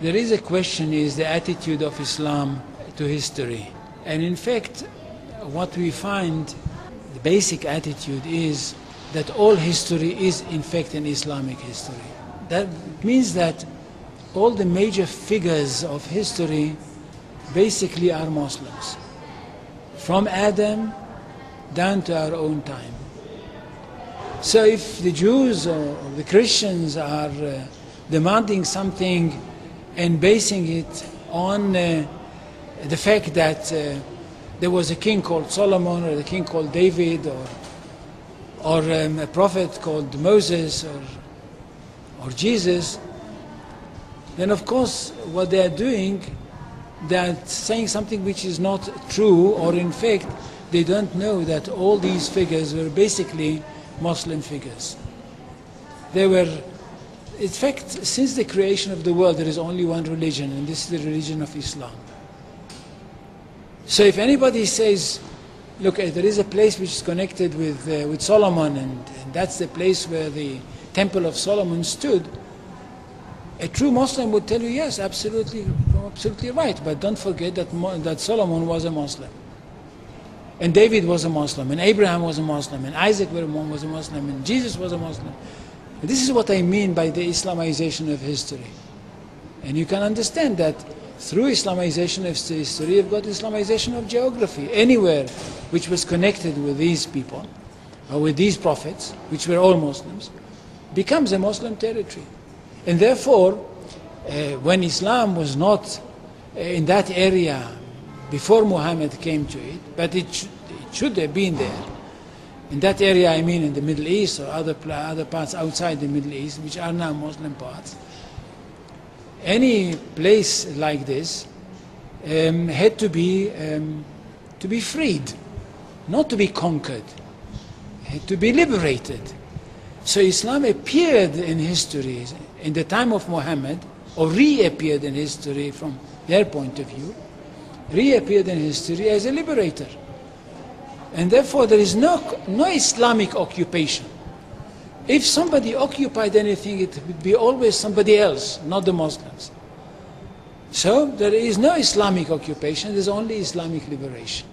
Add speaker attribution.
Speaker 1: There is a question, is the attitude of Islam to history. And in fact, what we find, the basic attitude is that all history is in fact an Islamic history. That means that all the major figures of history basically are Muslims. From Adam down to our own time. So if the Jews or the Christians are demanding something and basing it on the fact that there was a king called Solomon, or a king called David, or a prophet called Moses, or Jesus, then of course what they are doing, they are saying something which is not true, or in fact they don't know that all these figures were basically Muslim figures. They were, in fact, since the creation of the world there is only one religion, and this is the religion of Islam. So if anybody says, look, there is a place which is connected with Solomon, and that's the place where the Temple of Solomon stood, a true Muslim would tell you, yes, absolutely right, but don't forget that Solomon was a Muslim. And David was a Muslim, and Abraham was a Muslim, and Isaac was a Muslim, and Jesus was a Muslim. And this is what I mean by the Islamization of history. And you can understand that through Islamization of history, you've got Islamization of geography. Anywhere which was connected with these people, or with these prophets, which were all Muslims, becomes a Muslim territory. And therefore, when Islam was not in that area before Muhammad came to it, but it should have been there. In that area, I mean in the Middle East or other parts outside the Middle East, which are now Muslim parts. Any place like this had to be freed, not to be conquered, had to be liberated. So Islam appeared in history in the time of Muhammad, or reappeared in history from their point of view, reappeared in history as a liberator. And therefore there is no Islamic occupation. If somebody occupied anything, it would be always somebody else, not the Muslims. So there is no Islamic occupation, there is only Islamic liberation.